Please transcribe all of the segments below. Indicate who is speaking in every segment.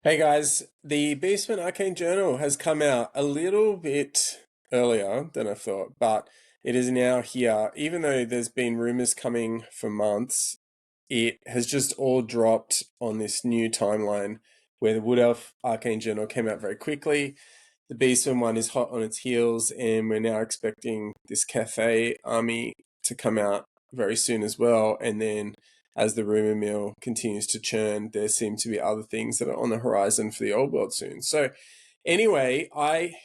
Speaker 1: Hey guys, the Beastmen Arcane Journal has come out a little bit earlier than I thought, but it is now here. Even though there's been rumors coming for months, it has just all dropped on this new timeline where the Wood Elf Arcane Journal came out very quickly. The Beastmen one is hot on its heels, and we're now expecting this Cafe army to come out very soon as well. And then as the rumor mill continues to churn, there seem to be other things that are on the horizon for the old world soon. So anyway, I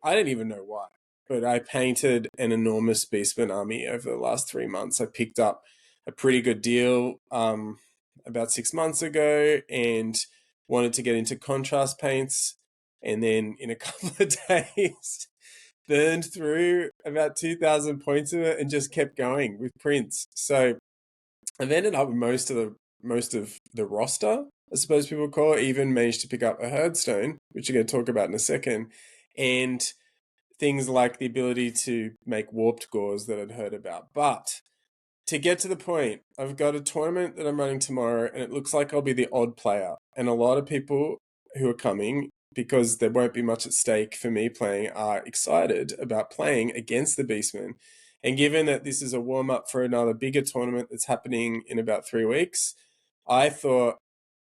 Speaker 1: don't even know why, but I painted an enormous Beastman army over the last 3 months. I picked up a pretty good deal about 6 months ago and wanted to get into contrast paints. And then in a couple of days, burned through about 2,000 points of it and just kept going with prints. So I've ended up with most of the roster, I suppose people call it. Even managed to pick up a Herdstone, which we're going to talk about in a second, and things like the ability to make warped gauze that I'd heard about. But to get to the point, I've got a tournament that I'm running tomorrow, and it looks like I'll be the odd player. And a lot of people who are coming, because there won't be much at stake for me playing, are excited about playing against the Beastmen. And given that this is a warm up for another bigger tournament that's happening in about 3 weeks, I thought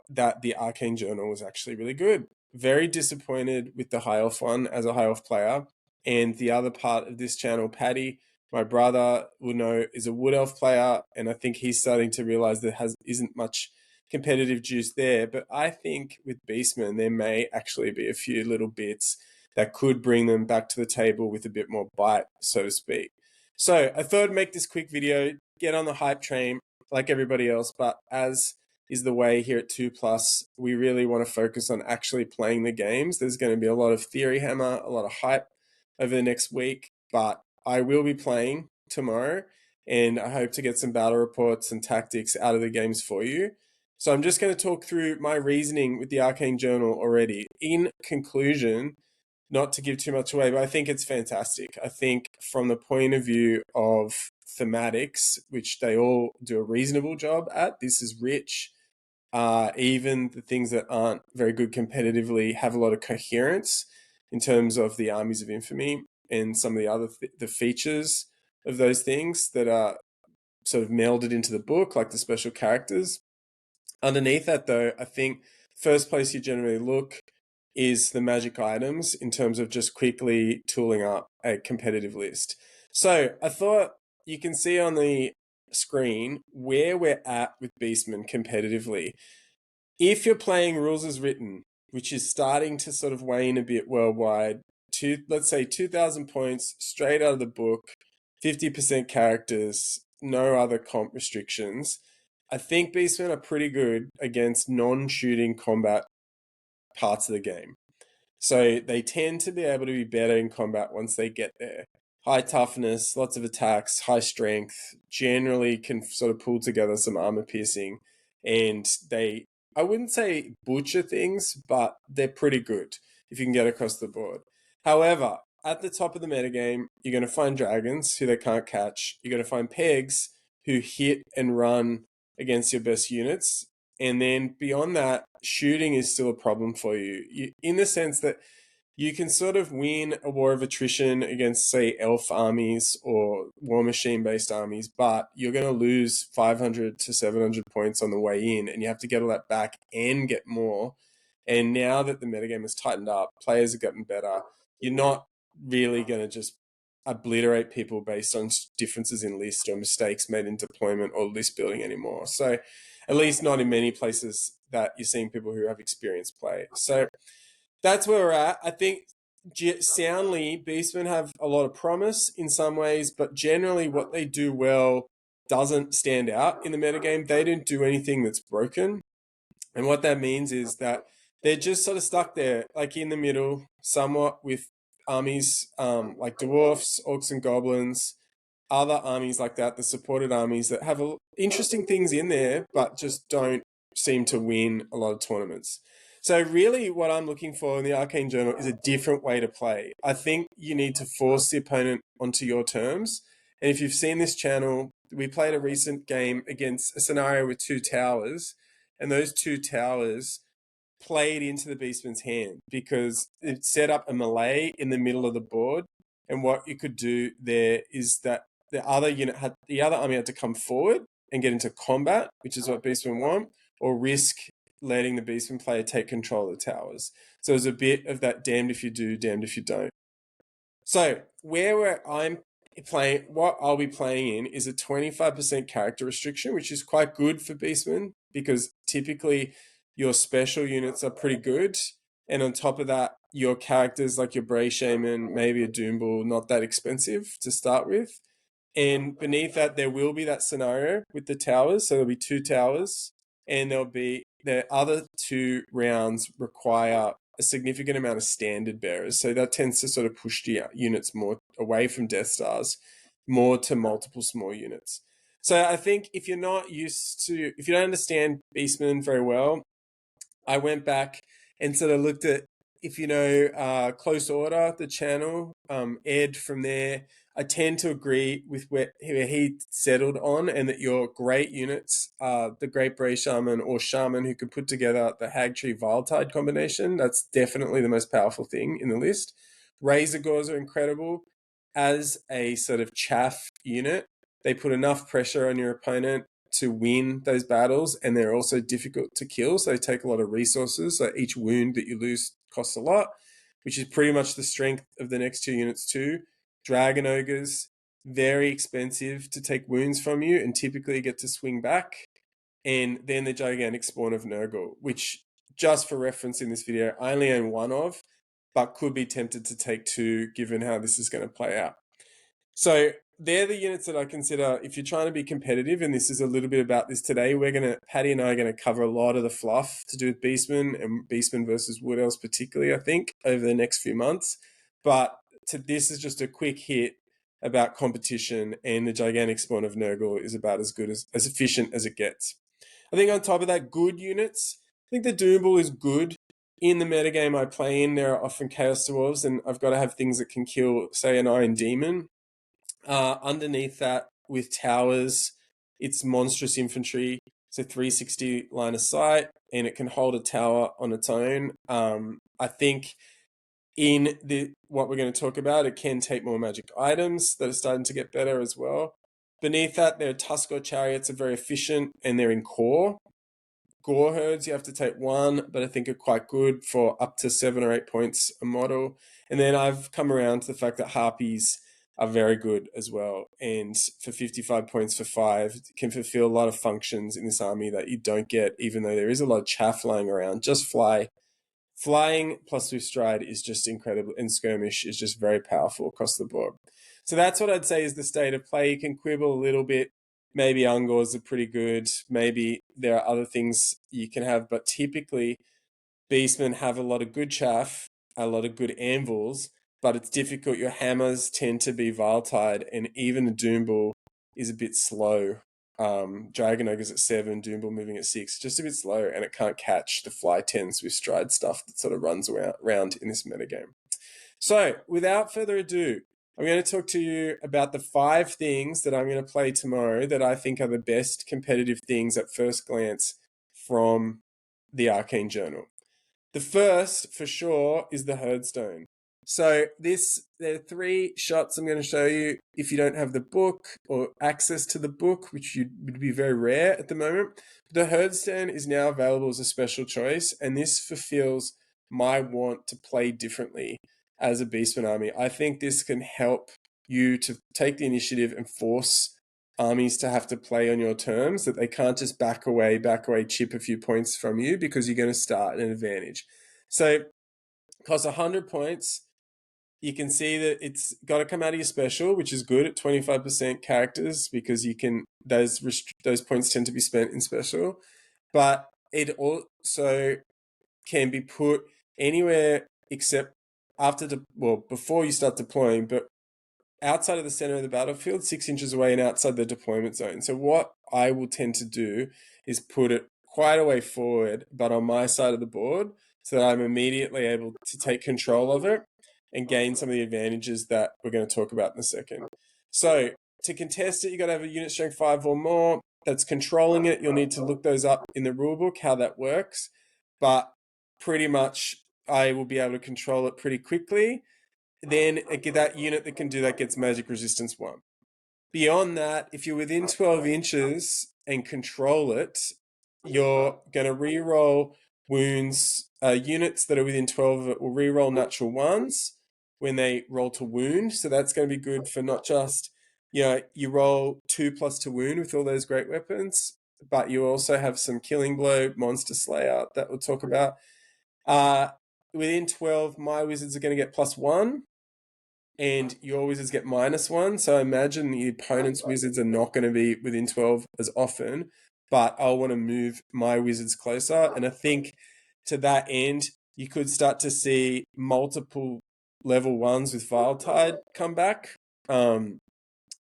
Speaker 1: that the Arcane Journal was actually really good. Very disappointed with the High Elf one as a High Elf player. And the other part of this channel, Paddy, my brother will know, is a Wood Elf player, and I think he's starting to realize there isn't much competitive juice there. But I think with Beastmen, there may actually be a few little bits that could bring them back to the table with a bit more bite, so to speak. So I thought I'd make this quick video, get on the hype train like everybody else, but as is the way here at 2 Plus, we really want to focus on actually playing the games. There's going to be a lot of theory hammer, a lot of hype over the next week, but I will be playing tomorrow, and I hope to get some battle reports and tactics out of the games for you. So I'm just going to talk through my reasoning with the Arcane Journal already. In conclusion, not to give too much away, but I think it's fantastic. I think from the point of view of thematics, which they all do a reasonable job at, this is rich. Even the things that aren't very good competitively have a lot of coherence in terms of the armies of infamy and some of the other the features of those things that are sort of melded into the book, like the special characters. Underneath that, though, I think first place you generally look is the magic items in terms of just quickly tooling up a competitive list. So I thought you can see on the screen where we're at with Beastmen competitively. If you're playing rules as written, which is starting to sort of wane a bit worldwide, let's say 2,000 points straight out of the book, 50% characters, no other comp restrictions. I think Beastmen are pretty good against non-shooting combat parts of the game. So they tend to be able to be better in combat once they get there. High toughness, lots of attacks, high strength, generally can sort of pull together some armor piercing. And they, I wouldn't say butcher things, but they're pretty good if you can get across the board. However, at the top of the metagame, you're going to find dragons who they can't catch. You're going to find pegs who hit and run against your best units. And then beyond that, shooting is still a problem for you in the sense that you can sort of win a war of attrition against, say, elf armies or war machine based armies, but you're going to lose 500 to 700 points on the way in, and you have to get all that back and get more. And now that the metagame has tightened up, players have gotten better, you're not really going to just obliterate people based on differences in list or mistakes made in deployment or list building anymore. So, at least not in many places that you're seeing people who have experience play. So, that's where we're at. I think soundly, Beastmen have a lot of promise in some ways, but generally what they do well doesn't stand out in the metagame. They don't do anything that's broken. And what that means is that they're just sort of stuck there, like in the middle, somewhat with armies like dwarfs, orcs, and goblins, other armies like that, the supported armies that have interesting things in there, but just don't seem to win a lot of tournaments. So really what I'm looking for in the Arcane Journal is a different way to play. I think you need to force the opponent onto your terms. And if you've seen this channel, we played a recent game against a scenario with two towers, and those two towers played into the Beastman's hand because it set up a melee in the middle of the board. And what you could do there is that the other army had to come forward and get into combat, which is what Beastmen want, or risk letting the Beastman player take control of the towers. So there's a bit of that damned if you do, damned if you don't. So I'm playing, what I'll be playing in is a 25% character restriction, which is quite good for Beastmen because typically your special units are pretty good. And on top of that, your characters like your Bray Shaman, maybe a Doombull, not that expensive to start with. And beneath that, there will be that scenario with the towers. So there'll be 2 towers, and the other 2 rounds require a significant amount of standard bearers. So that tends to sort of push the units more away from Death Stars, more to multiple small units. So I think if you don't understand Beastmen very well, I went back and sort of looked at, if you know Close Order, the channel, Ed from there. I tend to agree with where he settled on, and that your great units are the Great Bray Shaman or Shaman who could put together the Hagtree Viletide combination. That's definitely the most powerful thing in the list. Razor Gores are incredible as a sort of chaff unit. They put enough pressure on your opponent to win those battles, and they're also difficult to kill, so they take a lot of resources. So each wound that you lose costs a lot, which is pretty much the strength of the next 2 units too. Dragon Ogres, very expensive to take wounds from you, and typically get to swing back. And then the Gigantic Spawn of Nurgle, which, just for reference in this video, I only own 1 of, but could be tempted to take 2 given how this is going to play out. So they're the units that I consider if you're trying to be competitive, and this is a little bit about this today. Patty and I are going to cover a lot of the fluff to do with Beastmen and Beastmen versus Wood Elves particularly, I think, over the next few months. But this is just a quick hit about competition, and the Gigantic Spawn of Nurgle is about as good as efficient as it gets. I think on top of that, good units. I think the Doombull is good. In the metagame I play in, there are often Chaos Dwarves, and I've got to have things that can kill, say, an Iron Demon. Underneath that, with towers, it's monstrous infantry. So 360 line of sight, and it can hold a tower on its own. I think in what we're going to talk about, it can take more magic items that are starting to get better as well. Beneath that, their Tuskar chariots are very efficient, and they're in core. Gore herds, you have to take 1, but I think are quite good for up to 7 or 8 points a model. And then I've come around to the fact that Harpies are very good as well. And for 55 points for 5, can fulfill a lot of functions in this army that you don't get, even though there is a lot of chaff lying around. Just flying plus Swift Stride is just incredible, and Skirmish is just very powerful across the board. So that's what I'd say is the state of play. You can quibble a little bit. Maybe Ungors are pretty good. Maybe there are other things you can have, but typically Beastmen have a lot of good chaff, a lot of good anvils, but it's difficult. Your hammers tend to be Viletide, and even the Doombull is a bit slow. Dragon Ogre's at 7, Doombull moving at 6, just a bit slow, and it can't catch the fly 10 Swift Stride stuff that sort of runs around in this metagame. So, without further ado, I'm going to talk to you about the 5 things that I'm going to play tomorrow that I think are the best competitive things at first glance from the Arcane Journal. The first, for sure, is the Herdstone. So there are 3 shots I'm going to show you if you don't have the book or access to the book, which would be very rare at the moment. The Herdstone is now available as a special choice, and this fulfills my want to play differently as a Beastman army. I think this can help you to take the initiative and force armies to have to play on your terms, that they can't just back away, chip a few points from you because you're going to start at an advantage. So it costs 100 points. You can see that it's got to come out of your special, which is good at 25% characters because you can those points tend to be spent in special. But it also can be put anywhere except before you start deploying, but outside of the center of the battlefield, 6 inches away and outside the deployment zone. So what I will tend to do is put it quite a way forward, but on my side of the board, so that I'm immediately able to take control of it and gain some of the advantages that we're going to talk about in a second. So to contest it, you've got to have a unit strength 5 or more that's controlling it. You'll need to look those up in the rulebook, how that works. But pretty much I will be able to control it pretty quickly. Then that unit that can do that gets magic resistance 1. Beyond that, if you're within 12 inches and control it, you're going to re-roll wounds. Units that are within 12 of it will re-roll natural ones when they roll to wound. So that's going to be good for not just, you roll 2+ to wound with all those great weapons, but you also have some killing blow, monster slayer that we'll talk about. Within 12, my wizards are going to get +1 and your wizards get -1. So I imagine the opponent's wizards are not going to be within 12 as often, but I'll want to move my wizards closer. And I think to that end, you could start to see multiple level 1s with Vile Tide come back.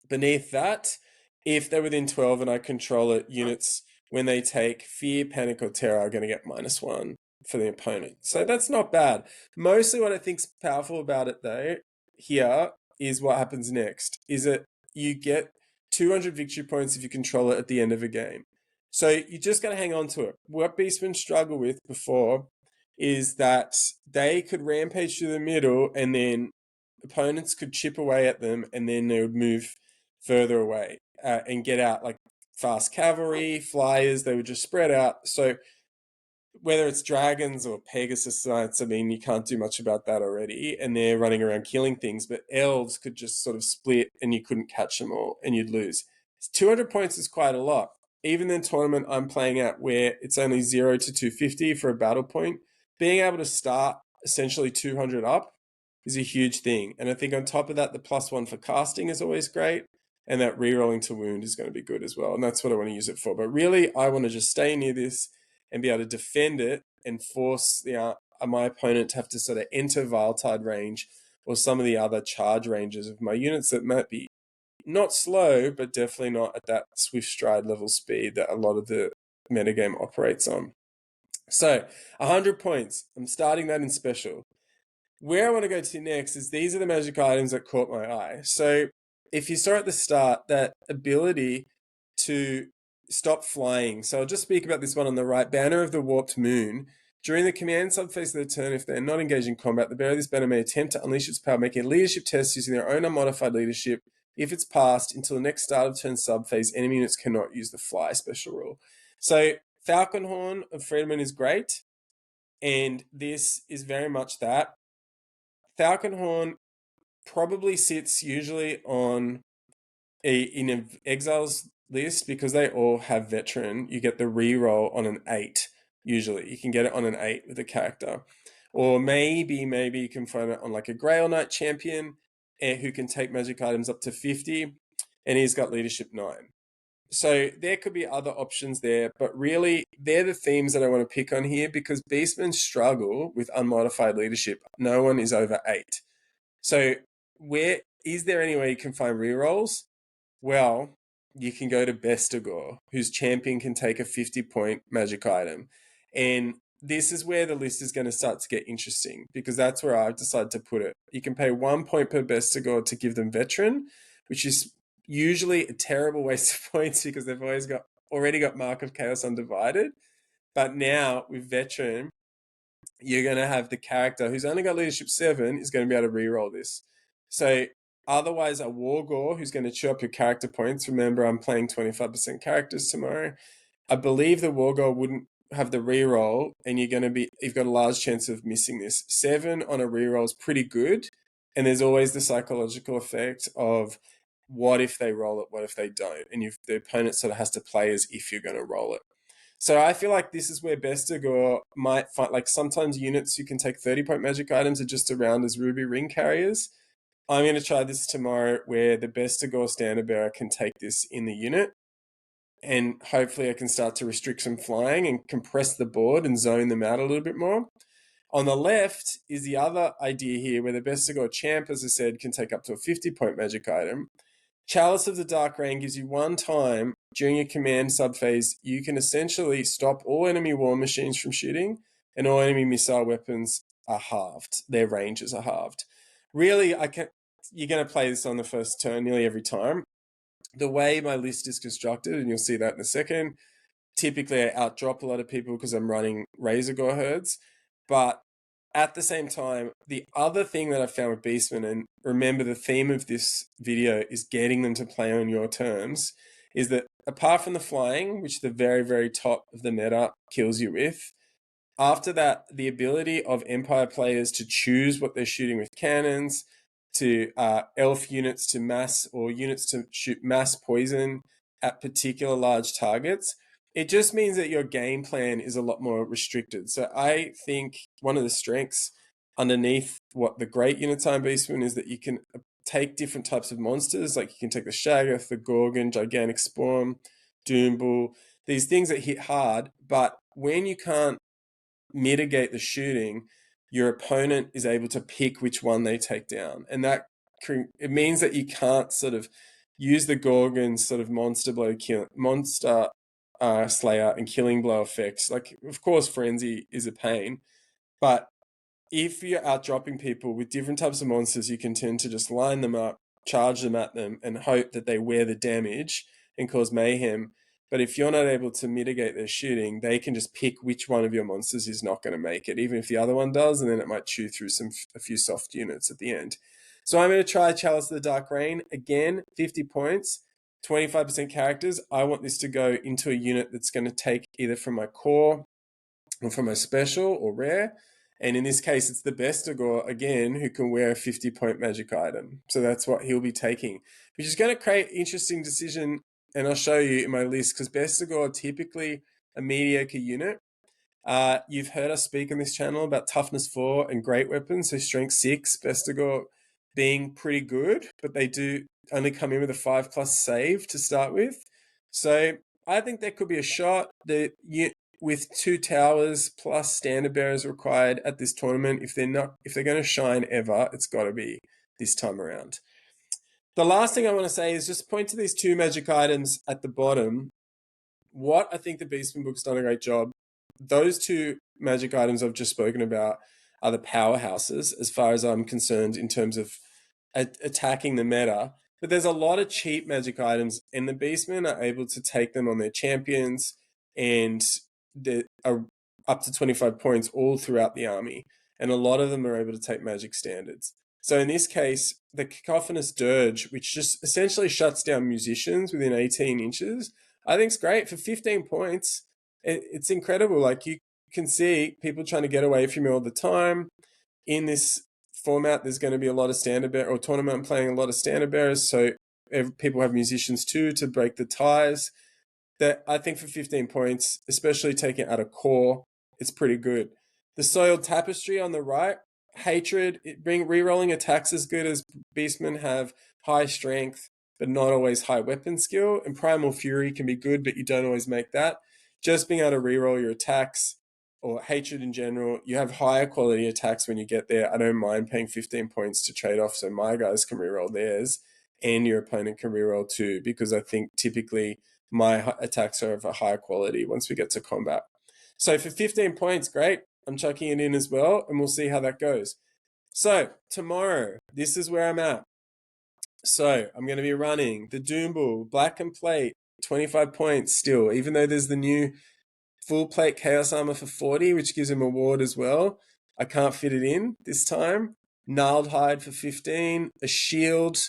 Speaker 1: Beneath that, if they're within 12 and I control it, units, when they take Fear, Panic, or Terror, are going to get -1 for the opponent. So that's not bad. Mostly what I think's powerful about it, though, here is what happens next. Is that you get 200 victory points if you control it at the end of a game. So you just got to hang on to it. What Beastmen struggle with before is that they could rampage through the middle and then opponents could chip away at them and then they would move further away and get out like fast cavalry, flyers. They would just spread out. So whether it's dragons or Pegasus Knights, I mean, you can't do much about that already. And they're running around killing things, but elves could just sort of split and you couldn't catch them all and you'd lose. 200 points is quite a lot. Even in the tournament I'm playing at where it's only 0 to 250 for a battle point, being able to start essentially 200 up is a huge thing. And I think on top of that, the +1 for casting is always great. And that rerolling to wound is going to be good as well. And that's what I want to use it for. But really, I want to just stay near this and be able to defend it and force my opponent to have to sort of enter Vile Tide range or some of the other charge ranges of my units that might be not slow, but definitely not at that swift stride level speed that a lot of the metagame operates on. So 100 points. I'm starting that in special. Where I want to go to next is these are the magic items that caught my eye. So if you saw at the start that ability to stop flying. So I'll just speak about this one on the right. Banner of the Warped Moon. During the command subphase of the turn, if they're not engaged in combat, the bearer of this banner may attempt to unleash its power, making a leadership test using their own unmodified leadership. If it's passed, until the next start of turn subphase, enemy units cannot use the fly special rule. So Falconhorn of Freedman is great, and this is very much that. Falconhorn probably sits usually on in an exiles list because they all have veteran. You get the reroll on an 8 usually. You can get it on an 8 with a character, or maybe you can find it on like a Grail Knight champion who can take magic items up to 50, and he's got leadership 9. So there could be other options there, but really they're the themes that I want to pick on here because Beastmen struggle with unmodified leadership. No one is over 8. So where is there any way you can find rerolls? Well, you can go to Bestigor, whose champion can take a 50-point magic item. And this is where the list is going to start to get interesting because that's where I've decided to put it. You can pay 1 point per Bestigor to give them veteran, which is usually a terrible waste of points because they've already got Mark of Chaos Undivided. But now with veteran, you're going to have the character who's only got leadership 7 is going to be able to reroll this. So otherwise, a Wargore who's going to chew up your character points. Remember, I'm playing 25% characters tomorrow. I believe the Wargore wouldn't have the reroll, and you've got a large chance of missing this. 7 on a reroll is pretty good, and there's always the psychological effect of what if they roll it, what if they don't, and the opponent sort of has to play as if you're going to roll it. So I feel like this is where Bestigor might find, like sometimes units who can take 30-point magic items are just around as Ruby Ring carriers. I'm going to try this tomorrow where the Bestigor Standard Bearer can take this in the unit. And hopefully I can start to restrict some flying and compress the board and zone them out a little bit more. On the left is the other idea here where the Bestigor Champ, as I said, can take up to a 50-point magic item. Chalice of the Dark Rain gives you 1 time during your command subphase. You can essentially stop all enemy war machines from shooting, and all enemy missile weapons are halved. Their ranges are halved. Really, you're going to play this on the first turn nearly every time. The way my list is constructed, and you'll see that in a second, typically I outdrop a lot of people because I'm running Razor Gore herds. But at the same time, the other thing that I found with Beastmen, and remember the theme of this video is getting them to play on your terms, is that apart from the flying, which the very, very top of the meta kills you with, after that, the ability of Empire players to choose what they're shooting with cannons, to elf units to mass, or units to shoot mass poison at particular large targets, it just means that your game plan is a lot more restricted. So I think one of the strengths underneath what the great Unitime Beastman is that you can take different types of monsters, like you can take the Shaggoth, the Gorgon, Gigantic Spawn, Doombull, these things that hit hard, but when you can't mitigate the shooting, your opponent is able to pick which one they take down. And that it means that you can't sort of use the Gorgon's sort of monster slayer and killing blow effects. Like, of course, Frenzy is a pain, but if you're outdropping people with different types of monsters, you can tend to just line them up, charge them at them, and hope that they wear the damage and cause mayhem. But if you're not able to mitigate their shooting, they can just pick which one of your monsters is not going to make it, even if the other one does, and then it might chew through a few soft units at the end. So I'm going to try Chalice of the Dark Reign. Again, 50 points, 25% characters. I want this to go into a unit that's going to take either from my core or from my special or rare. And in this case, it's the Bestigor, again, who can wear a 50-point magic item. So that's what he'll be taking, which is going to create interesting decision. And I'll show you in my list, because Bestigor are typically a mediocre unit. You've heard us speak on this channel about toughness 4 and great weapons. So strength 6, Bestigor being pretty good, but they do only come in with a 5+ save to start with. So I think there could be a shot. With 2 towers plus standard bearers required at this tournament, if they're going to shine ever, it's got to be this time around. The last thing I want to say is just point to these 2 magic items at the bottom. What I think the Beastman book's done a great job. Those 2 magic items I've just spoken about are the powerhouses, as far as I'm concerned, in terms of attacking the meta. But there's a lot of cheap magic items, and the Beastmen are able to take them on their champions, and are up to 25 points all throughout the army. And a lot of them are able to take magic standards. So in this case, the Cacophonous Dirge, which just essentially shuts down musicians within 18 inches, I think it's great. For 15 points, it's incredible. Like, you can see people trying to get away from you all the time. In this format, there's going to be a lot of standard bear, or tournament, I'm playing a lot of standard bearers, so people have musicians too to break the ties. That I think for 15 points, especially taking it out of core, it's pretty good. The Soiled Tapestry on the right, Hatred, re-rolling attacks as good as Beastmen have high strength, but not always high weapon skill. And Primal Fury can be good, but you don't always make that. Just being able to re-roll your attacks, or Hatred in general, you have higher quality attacks when you get there. I don't mind paying 15 points to trade off so my guys can re-roll theirs and your opponent can re-roll too, because I think typically my attacks are of a higher quality once we get to combat. So for 15 points, great. I'm chucking it in as well, and we'll see how that goes. So tomorrow, this is where I'm at. So I'm going to be running the Doombull, Black and Plate, 25 points still, even though there's the new full plate Chaos Armor for 40, which gives him a ward as well. I can't fit it in this time. Gnarled Hide for 15, a shield.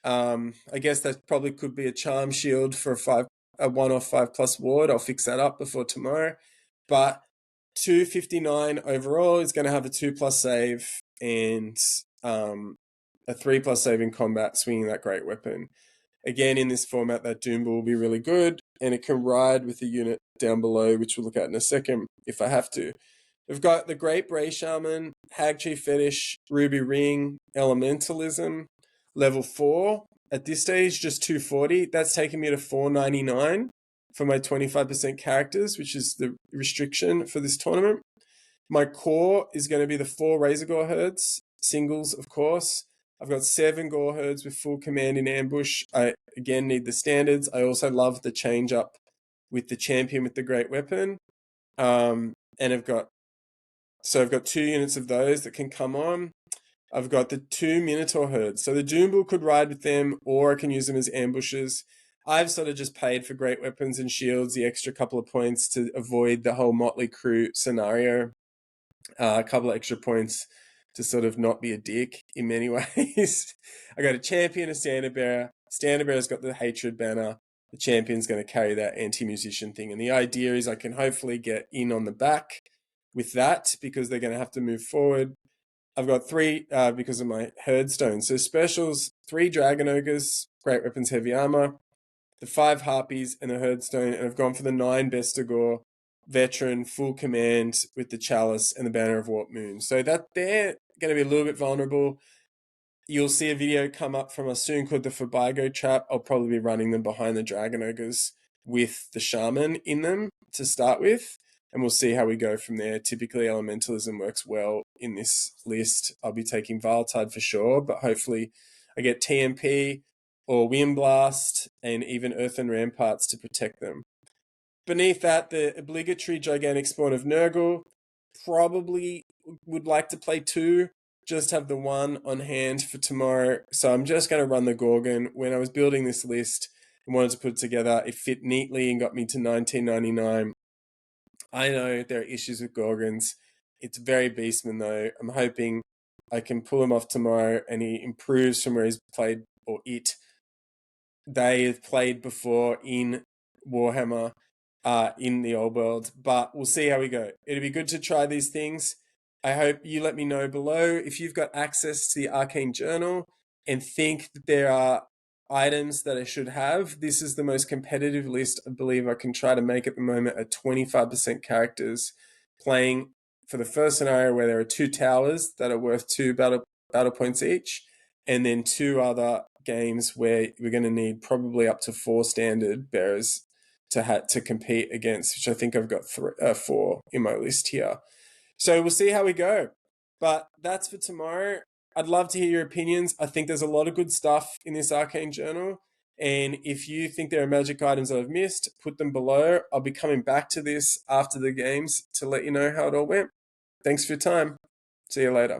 Speaker 1: I guess that probably could be a charm shield for a 1-off 5+ ward. I'll fix that up before tomorrow. But 259 overall is going to have a 2+ save and a 3+ save in combat, swinging that great weapon. Again, in this format, that Doombull will be really good, and it can ride with the unit down below, which we'll look at in a second if I have to. We've got the Great Bray Shaman, Hagtree Fetish, Ruby Ring, Elementalism, level 4. At this stage, just 240. That's taking me to 499 for my 25% characters, which is the restriction for this tournament. My core is going to be the 4 Razor Gore Herds, singles, of course. I've got 7 Gore Herds with full command in ambush. I, again, need the standards. I also love the change up with the champion with the great weapon. And I've got 2 units of those that can come on. I've got the 2 Minotaur Herds. So the Doombull could ride with them, or I can use them as ambushes. I've sort of just paid for great weapons and shields, the extra couple of points to avoid the whole Motley Crew scenario. A couple of extra points to sort of not be a dick in many ways. I got a champion, a standard bearer. Standard bearer's got the hatred banner. The champion's going to carry that anti-musician thing. And the idea is I can hopefully get in on the back with that because they're going to have to move forward. I've got 3 because of my Herdstone. So specials, 3 Dragon Ogres, Great Weapons, Heavy Armor, the 5 Harpies, and the Herdstone. And I've gone for the 9 Bestigor, Veteran, full command with the Chalice and the Banner of Warp Moon. So that they're going to be a little bit vulnerable. You'll see a video come up from us soon called the Fabigo Trap. I'll probably be running them behind the Dragon Ogres with the Shaman in them to start with. And we'll see how we go from there. Typically, Elementalism works well in this list. I'll be taking Viletide for sure, but hopefully I get TMP or Wind Blast and even Earthen Ramparts to protect them. Beneath that, the obligatory gigantic spawn of Nurgle. Probably would like to play 2, just have the 1 on hand for tomorrow. So I'm just going to run the Gorgon. When I was building this list and wanted to put it together, it fit neatly and got me to 1999. I know there are issues with Gorgons. It's very Beastman though. I'm hoping I can pull him off tomorrow and he improves from where he's played, or they have played before in Warhammer, in the old world, but we'll see how we go. It'll be good to try these things. I hope you let me know below if you've got access to the Arcane Journal and think that there are items that I should have. This is the most competitive list I believe I can try to make at the moment at 25% characters playing for the first scenario where there are 2 towers that are worth 2 battle points each, and then 2 other games where we're going to need probably up to 4 standard bearers to compete against, which I think I've got 4 in my list here. So we'll see how we go. But that's for tomorrow. I'd love to hear your opinions. I think there's a lot of good stuff in this Arcane Journal. And if you think there are magic items that I've missed, put them below. I'll be coming back to this after the games to let you know how it all went. Thanks for your time. See you later.